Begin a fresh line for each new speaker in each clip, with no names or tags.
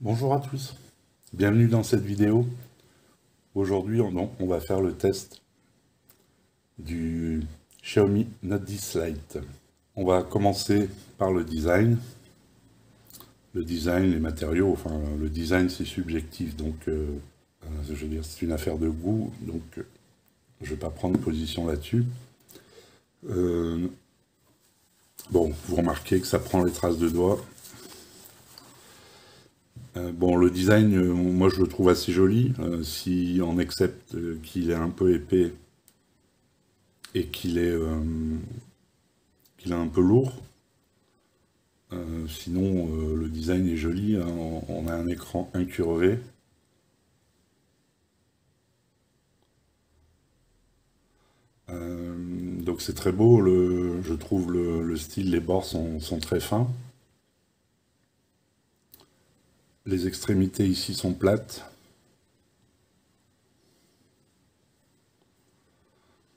Bonjour à tous, bienvenue dans cette vidéo. Aujourd'hui, on va faire le test du Xiaomi Note 10 Lite. On va commencer par le design. Le design, les matériaux, enfin le design c'est subjectif, donc je veux dire c'est une affaire de goût, donc je ne vais pas prendre position là-dessus. Bon, vous remarquez que ça prend les traces de doigts. Bon, le design, moi je le trouve assez joli, si on accepte qu'il est un peu épais et qu'il est un peu lourd. Sinon, le design est joli, hein, on a un écran incurvé. Donc c'est très beau, je trouve le style, les bords sont très fins. Les extrémités ici sont plates.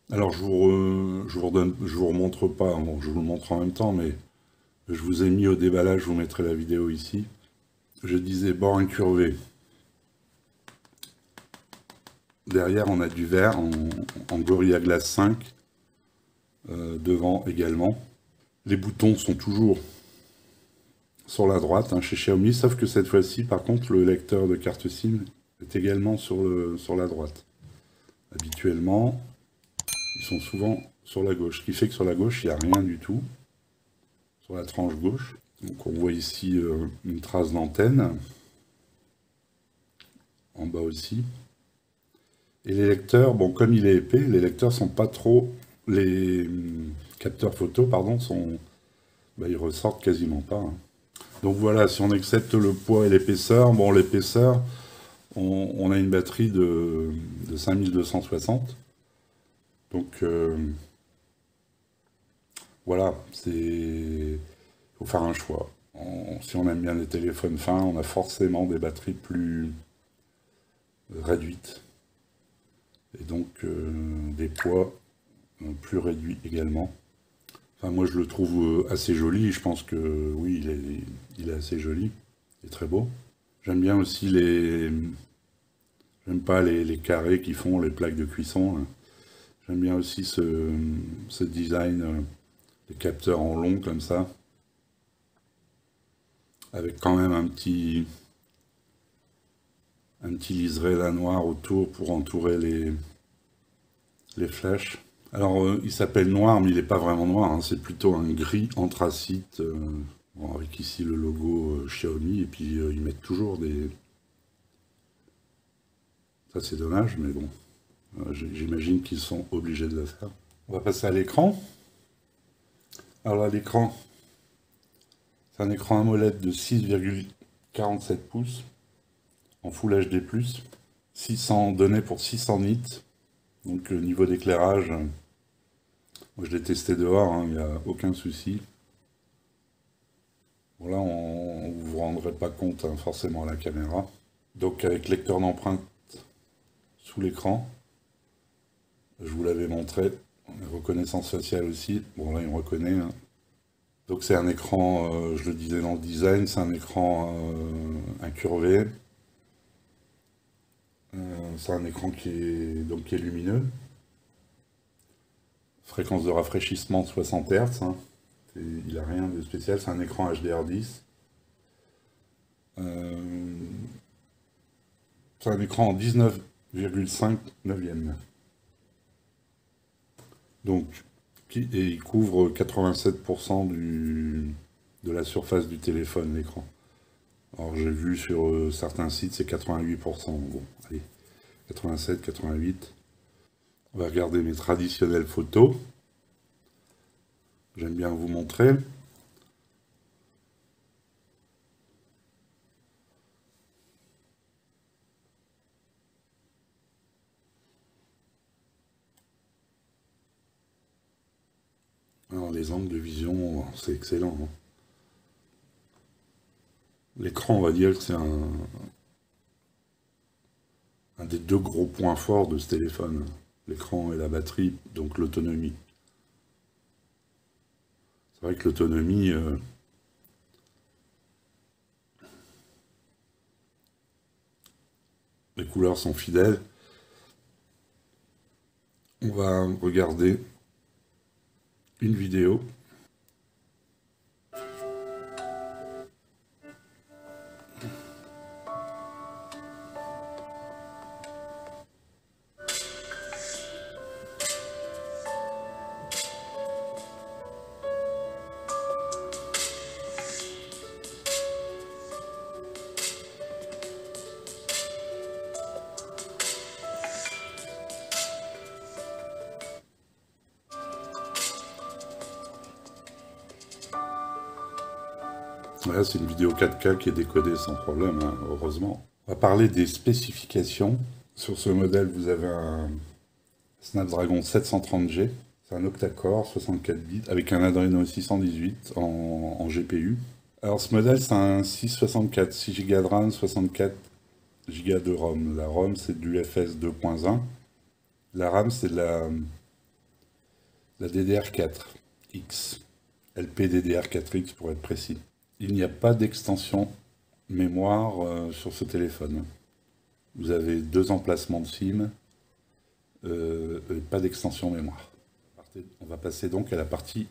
Alors je vous remontre pas, bon, je vous le montre en même temps, mais je vous ai mis au déballage, je vous mettrai la vidéo ici. Je disais bord incurvé. Derrière on a du verre en Gorilla Glass 5. Devant également. Les boutons sont toujours sur la droite, hein, chez Xiaomi, sauf que cette fois-ci, par contre, le lecteur de carte SIM est également sur la droite. Habituellement, ils sont souvent sur la gauche, ce qui fait que sur la gauche, il n'y a rien du tout, sur la tranche gauche. Donc on voit ici une trace d'antenne, en bas aussi. Et les lecteurs, bon, comme il est épais, les lecteurs sont pas trop... Les capteurs photo, pardon, ils ressortent quasiment pas, hein. Donc voilà, si on accepte le poids et l'épaisseur, bon, l'épaisseur, on a une batterie de 5260. Donc voilà, il faut faire un choix. Si on aime bien les téléphones fins, on a forcément des batteries plus réduites. Et donc des poids plus réduits également. Enfin, moi je le trouve assez joli, je pense que oui, il est assez joli, il est très beau. J'aime bien aussi j'aime pas les carrés qui font les plaques de cuisson, là. J'aime bien aussi ce design, les capteurs en long comme ça, avec quand même un petit liseré là noir autour pour entourer les flèches. Alors, il s'appelle noir, mais il n'est pas vraiment noir, hein, c'est plutôt un gris anthracite, bon, avec ici le logo Xiaomi, et puis ils mettent toujours des... Ça c'est dommage, mais bon, j'imagine qu'ils sont obligés de le faire. On va passer à l'écran. Alors là, l'écran, c'est un écran AMOLED de 6,47 pouces, en Full HD+, 600 données pour 600 nits, donc niveau d'éclairage... Moi, je l'ai testé dehors, hein, il n'y a aucun souci. Bon, là, on ne vous rendrait pas compte, hein, forcément à la caméra. Donc avec lecteur d'empreinte sous l'écran, je vous l'avais montré, reconnaissance faciale aussi. Bon, là, il me reconnaît, hein. Donc c'est un écran, je le disais dans le design, c'est un écran incurvé. C'est un écran qui est lumineux. Fréquence de rafraîchissement 60 Hz, hein. Il n'a rien de spécial, c'est un écran HDR10. C'est un écran en 19,5 neuvième. Donc, et il couvre 87% de la surface du téléphone, l'écran. Alors j'ai vu sur certains sites, c'est 88%. Bon, allez, 87, 88. On va regarder mes traditionnelles photos. J'aime bien vous montrer. Alors les angles de vision, c'est excellent, hein. L'écran, on va dire que c'est un un des deux gros points forts de ce téléphone, l'écran et la batterie, donc l'autonomie. C'est vrai que l'autonomie, les couleurs sont fidèles. On va regarder une vidéo. Là, c'est une vidéo 4K qui est décodée sans problème, hein, heureusement. On va parler des spécifications. Sur ce modèle, vous avez un Snapdragon 730G. C'est un octa-core, 64 bits, avec un Adreno 618 en GPU. Alors ce modèle, c'est un 664, 6 Go de RAM, 64 Go de ROM. La ROM, c'est du FS 2.1. La RAM, c'est de la DDR4X. LPDDR4X pour être précis. Il n'y a pas d'extension mémoire sur ce téléphone. Vous avez 2 emplacements de SIM, pas d'extension mémoire. On va passer donc à la partie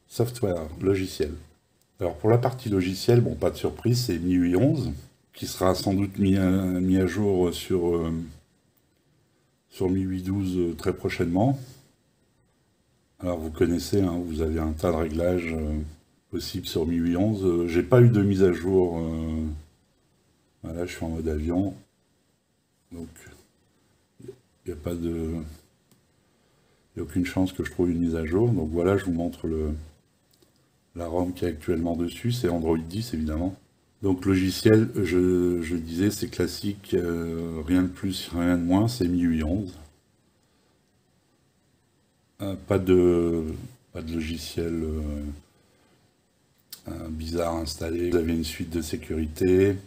software, logiciel. Alors pour la partie logiciel, bon, pas de surprise, c'est MIUI 11, qui sera sans doute mis à jour sur MIUI 12 très prochainement. Alors vous connaissez, hein, vous avez un tas de réglages possibles sur MIUI 11. J'ai pas eu de mise à jour. Voilà, je suis en mode avion. Donc il n'y a pas de... Il n'y a aucune chance que je trouve une mise à jour. Donc voilà, je vous montre la ROM qui est actuellement dessus. C'est Android 10 évidemment. Donc logiciel, je disais, c'est classique, rien de plus, rien de moins, c'est MIUI 11. Pas de logiciel bizarre installé. Vous avez une suite de sécurité.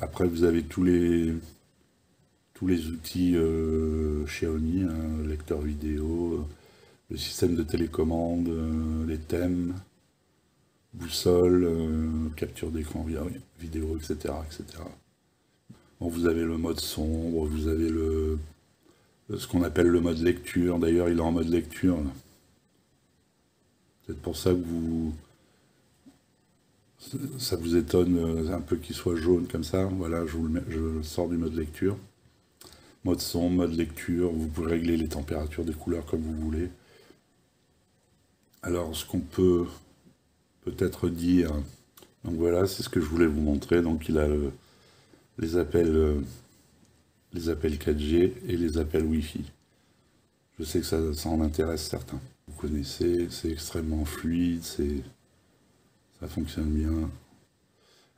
Après, vous avez tous les outils Xiaomi, hein, lecteur vidéo, le système de télécommande, les thèmes, boussole, capture d'écran vidéo, etc., etc. Bon, vous avez le mode sombre, vous avez ce qu'on appelle le mode lecture. D'ailleurs, il est en mode lecture. C'est pour ça que ça vous étonne un peu qu'il soit jaune comme ça. Voilà, je sors du mode lecture. Mode son, mode lecture, vous pouvez régler les températures des couleurs comme vous voulez. Alors, ce qu'on peut peut-être dire, donc voilà, c'est ce que je voulais vous montrer. Donc, il a les appels 4G et les appels Wi-Fi. Je sais que ça en intéresse certains. Vous connaissez, c'est extrêmement fluide, ça fonctionne bien.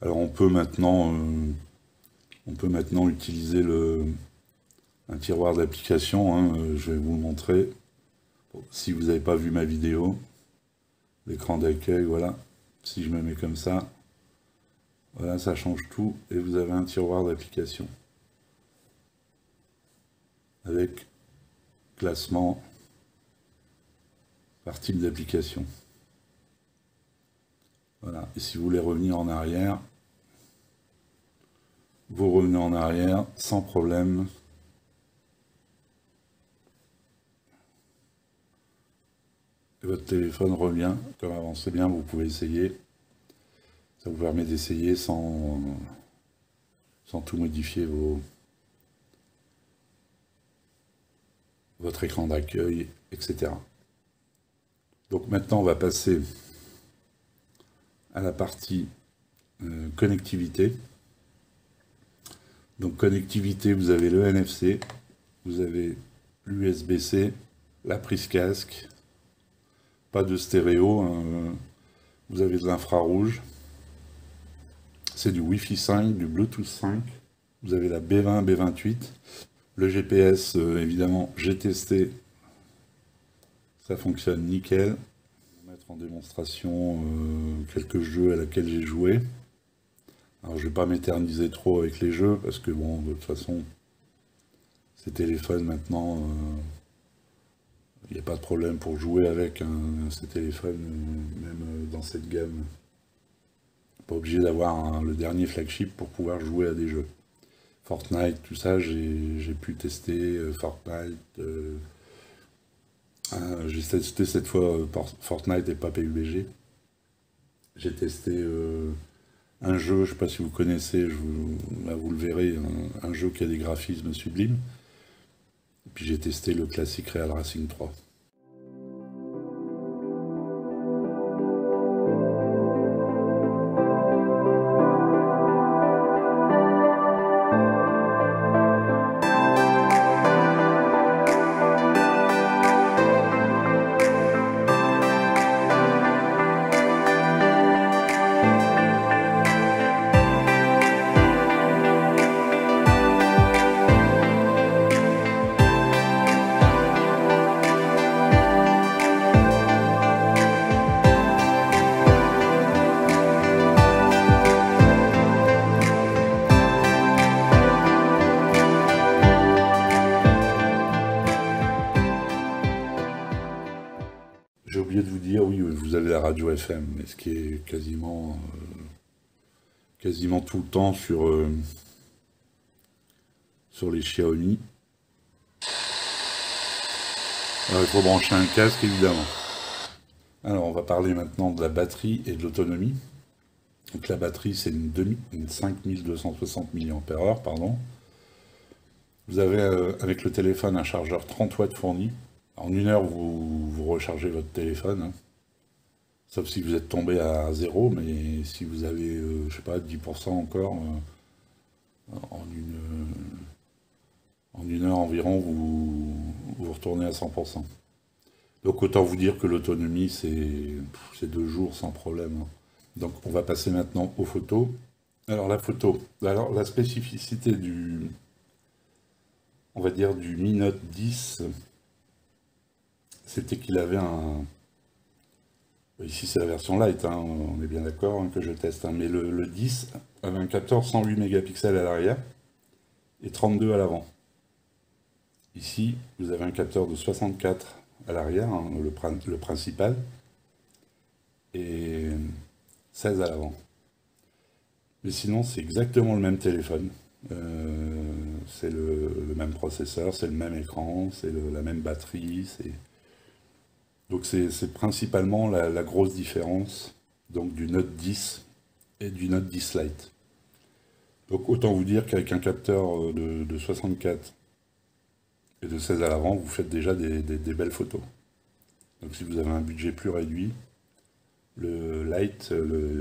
Alors, on peut maintenant utiliser un tiroir d'application, hein, je vais vous le montrer. Si vous n'avez pas vu ma vidéo, l'écran d'accueil, voilà. Si je me mets comme ça, voilà, ça change tout et vous avez un tiroir d'application avec classement par type d'application. Voilà. Et si vous voulez revenir en arrière, vous revenez en arrière sans problème. Et votre téléphone revient comme avant. C'est bien, vous pouvez essayer. Ça vous permet d'essayer sans tout modifier votre écran d'accueil, etc. Donc maintenant, on va passer à la partie connectivité. Donc connectivité, vous avez le NFC, vous avez l'USB-C, la prise casque, pas de stéréo, hein, vous avez de l'infrarouge, c'est du Wi-Fi 5, du Bluetooth 5, vous avez la B20, B28, le GPS, évidemment, j'ai testé, ça fonctionne nickel. Je vais mettre en démonstration quelques jeux à laquelle j'ai joué. Alors je vais pas m'éterniser trop avec les jeux, parce que bon, de toute façon, ces téléphones maintenant, il n'y a pas de problème pour jouer avec ces téléphones, même dans cette gamme. Pas obligé d'avoir le dernier flagship pour pouvoir jouer à des jeux. Fortnite, tout ça, j'ai pu tester Fortnite. J'ai testé cette fois Fortnite et pas PUBG. J'ai testé un jeu, je ne sais pas si vous connaissez, là, vous le verrez, un jeu qui a des graphismes sublimes. Et puis j'ai testé le classique Real Racing 3. J'ai oublié de vous dire, oui, vous avez la radio FM, mais ce qui est quasiment tout le temps sur les Xiaomi. Alors il faut brancher un casque évidemment. Alors on va parler maintenant de la batterie et de l'autonomie. Donc la batterie c'est une 5260 mAh, pardon. Vous avez avec le téléphone un chargeur 30 watts fourni. En 1 heure vous rechargez votre téléphone, hein. Sauf si vous êtes tombé à 0, mais si vous avez, je sais pas, 10% encore, en une heure environ, vous retournez à 100%. Donc autant vous dire que l'autonomie, c'est 2 jours sans problème, hein. Donc on va passer maintenant aux photos. Alors la photo, alors la spécificité on va dire du Mi Note 10, c'était qu'il avait ici c'est la version light, hein, on est bien d'accord, hein, que je teste, hein, mais le 10 avait un capteur 108 mégapixels à l'arrière et 32 à l'avant. Ici, vous avez un capteur de 64 à l'arrière, hein, le principal, et 16 à l'avant. Mais sinon, c'est exactement le même téléphone. C'est le même processeur, c'est le même écran, c'est la même batterie. Donc c'est principalement la grosse différence donc, du Note 10 et du Note 10 Lite. Donc autant vous dire qu'avec un capteur de 64 et de 16 à l'avant, vous faites déjà des belles photos. Donc si vous avez un budget plus réduit, le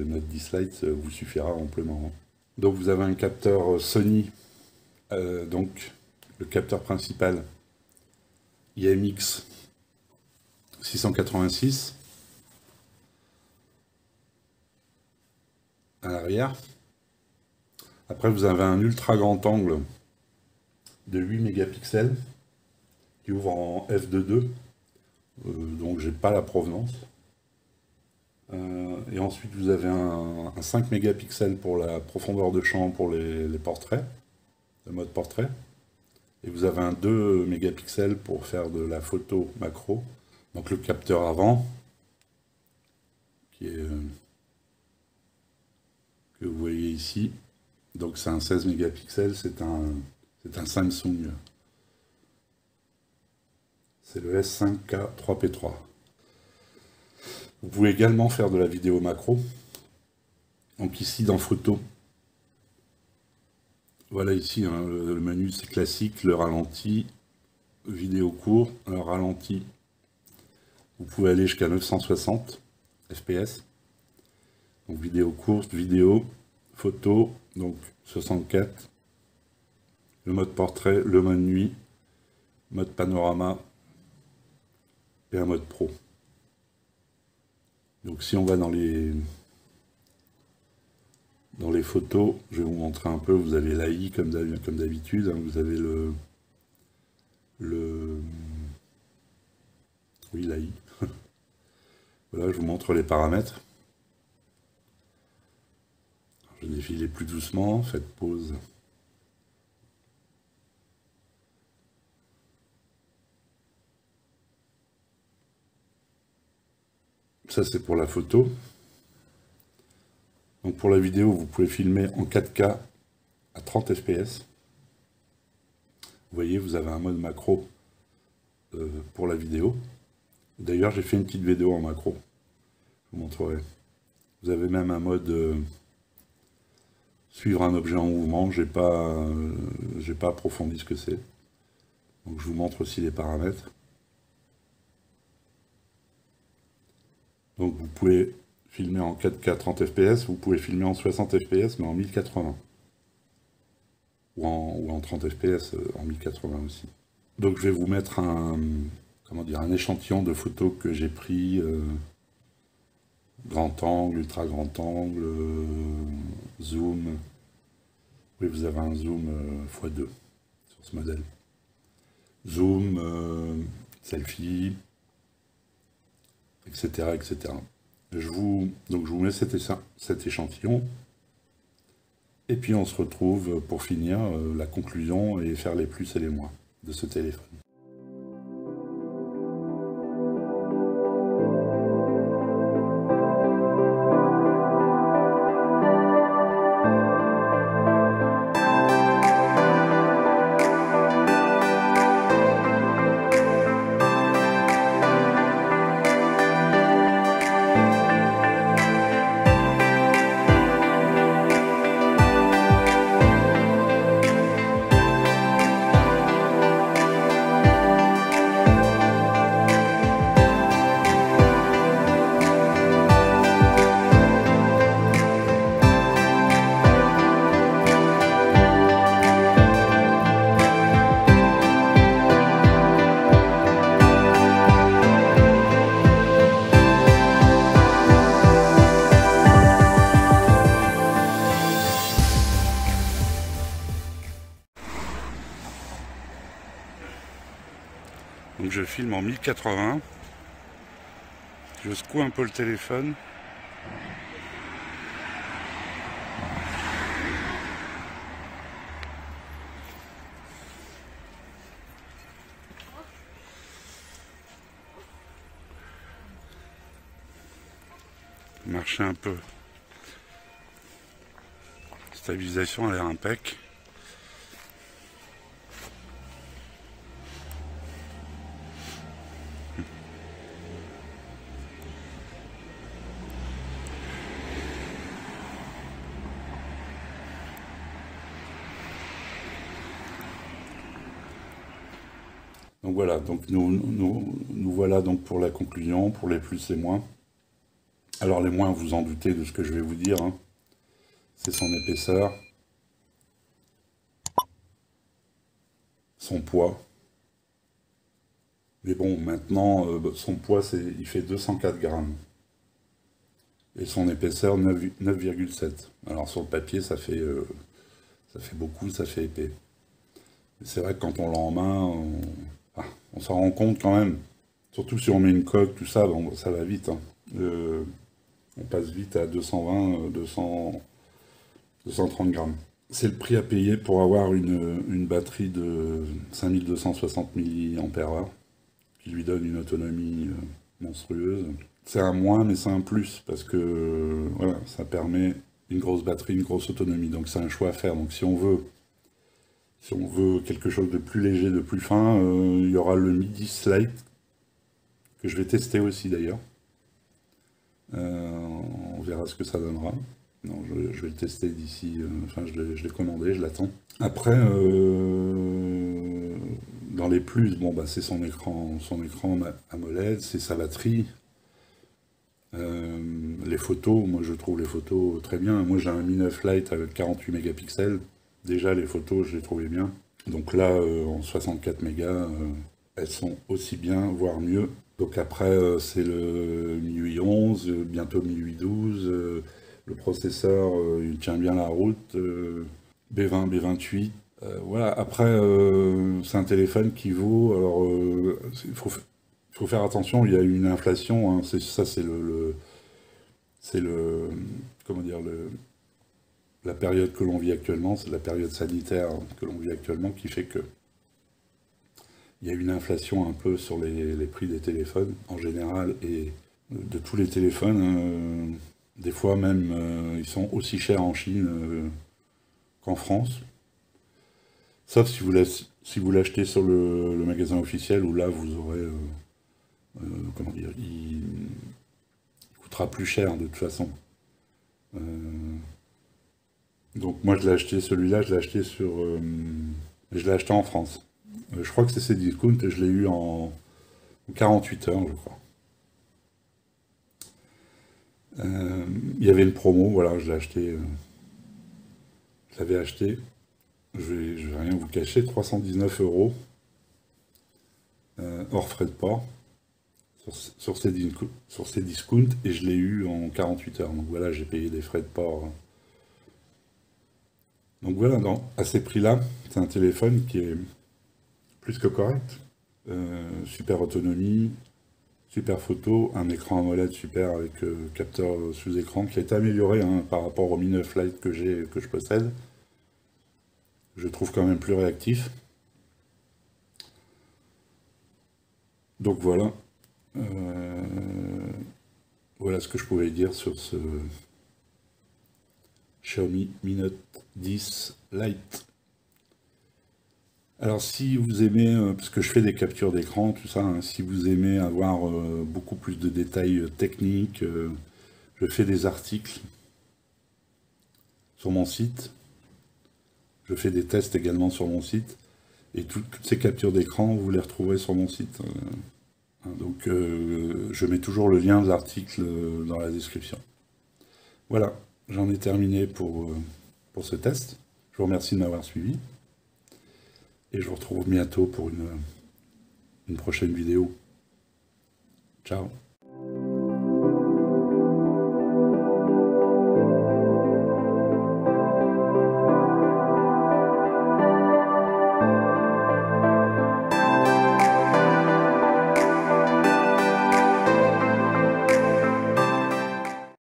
Note 10 Lite vous suffira amplement. Donc vous avez un capteur Sony, donc le capteur principal IMX 686 à l'arrière. Après vous avez un ultra grand angle de 8 mégapixels qui ouvre en f2.2, donc j'ai pas la provenance. Et ensuite vous avez un 5 mégapixels pour la profondeur de champ pour les portraits, le mode portrait. Et vous avez un 2 mégapixels pour faire de la photo macro. Donc le capteur avant, qui est, que vous voyez ici. Donc c'est un 16 mégapixels, c'est un Samsung. C'est le S5K 3P3. Vous pouvez également faire de la vidéo macro. Donc ici dans photo, voilà ici, hein, le menu c'est classique, le ralenti, vidéo court, le ralenti, vous pouvez aller jusqu'à 960 fps. Donc vidéo courte, vidéo, photo, donc 64, le mode portrait, le mode nuit, mode panorama et un mode pro. Donc si on va dans les photos, je vais vous montrer un peu, vous avez l'AI comme d'habitude, hein, vous avez oui, l'AI. Voilà, je vous montre les paramètres. Je vais défiler plus doucement, faites pause. Ça c'est pour la photo. Donc pour la vidéo, vous pouvez filmer en 4K à 30 fps. Vous voyez, vous avez un mode macro pour la vidéo. D'ailleurs, j'ai fait une petite vidéo en macro. Je vous montrerai. Vous avez même un mode suivre un objet en mouvement. J'ai pas approfondi ce que c'est. Donc je vous montre aussi les paramètres. Donc vous pouvez filmer en 4K 30 fps, vous pouvez filmer en 60 fps mais en 1080. Ou en 30 fps en 1080 aussi. Donc je vais vous mettre un échantillon de photos que j'ai pris grand angle, ultra grand angle, zoom. Oui, vous avez un zoom x2 sur ce modèle. Zoom, selfie, etc. etc. Donc je vous mets cet échantillon. Et puis on se retrouve pour finir la conclusion et faire les plus et les moins de ce téléphone. Donc je filme en 1080. Je secoue un peu le téléphone. Marcher un peu. Stabilisation a l'air impec. Donc voilà, donc nous voilà donc pour la conclusion, pour les plus et moins. Alors les moins, vous en doutez de ce que je vais vous dire, hein. C'est son épaisseur, son poids. Mais bon, maintenant, son poids, il fait 204 grammes. Et son épaisseur, 9,7. Alors sur le papier, ça fait beaucoup, ça fait épais. C'est vrai que quand on l'a en main, on s'en rend compte quand même. Surtout si on met une coque, tout ça, bon, ça va vite, hein. On passe vite à 220, 230 grammes. C'est le prix à payer pour avoir une batterie de 5260 mAh, qui lui donne une autonomie monstrueuse. C'est un moins, mais c'est un plus, parce que voilà, ça permet une grosse batterie, une grosse autonomie. Donc c'est un choix à faire. Donc si on veut quelque chose de plus léger, de plus fin, il y aura le Midi Slide, que je vais tester aussi d'ailleurs. On verra ce que ça donnera. Non, je vais le tester d'ici, je l'ai commandé, je l'attends. Après, dans les plus, bon, bah, c'est son écran AMOLED, c'est sa batterie. Les photos, moi je trouve les photos très bien. Moi j'ai un Mi 9 Lite avec 48 mégapixels. Déjà les photos, je les trouvais bien. Donc là, en 64 mégas, elles sont aussi bien, voire mieux. Donc après, c'est le MIUI 11, bientôt MIUI 12. Le processeur, il tient bien la route. B20, B28. Voilà, après, c'est un téléphone qui vaut... Alors, il faut faire attention, il y a une inflation. Hein, c'est le... Comment dire, la période que l'on vit actuellement, c'est la période sanitaire que l'on vit actuellement qui fait que il y a une inflation un peu sur les prix des téléphones en général et de tous les téléphones. Des fois même, ils sont aussi chers en Chine qu'en France. Sauf si vous l'achetez sur le magasin officiel, où là, vous aurez... comment dire, il coûtera plus cher de toute façon. Euh, donc moi, je l'ai acheté, celui-là, je l'ai acheté je l'ai acheté en France. Je crois que c'est Cdiscount et je l'ai eu en 48 heures, je crois. Il y avait une promo, voilà, je l'ai acheté... je l'avais acheté, je vais rien vous cacher, 319 euros hors frais de port sur ces discounts et je l'ai eu en 48 heures. Donc voilà, j'ai payé des frais de port. Donc voilà, à ces prix-là, c'est un téléphone qui est plus que correct. Super autonomie, super photo, un écran AMOLED super avec capteur sous-écran qui a été amélioré hein, par rapport au Mi 9 Lite que je possède. Je trouve quand même plus réactif. Donc voilà. Voilà ce que je pouvais dire sur ce Xiaomi Mi Note 10 Lite. Alors si vous aimez, parce que je fais des captures d'écran, tout ça, hein, si vous aimez avoir beaucoup plus de détails techniques, je fais des articles sur mon site. Je fais des tests également sur mon site. Et toutes ces captures d'écran, vous les retrouverez sur mon site. Donc je mets toujours le lien de l'article dans la description. Voilà, j'en ai terminé pour ce test. Je vous remercie de m'avoir suivi. Et je vous retrouve bientôt pour une prochaine vidéo. Ciao.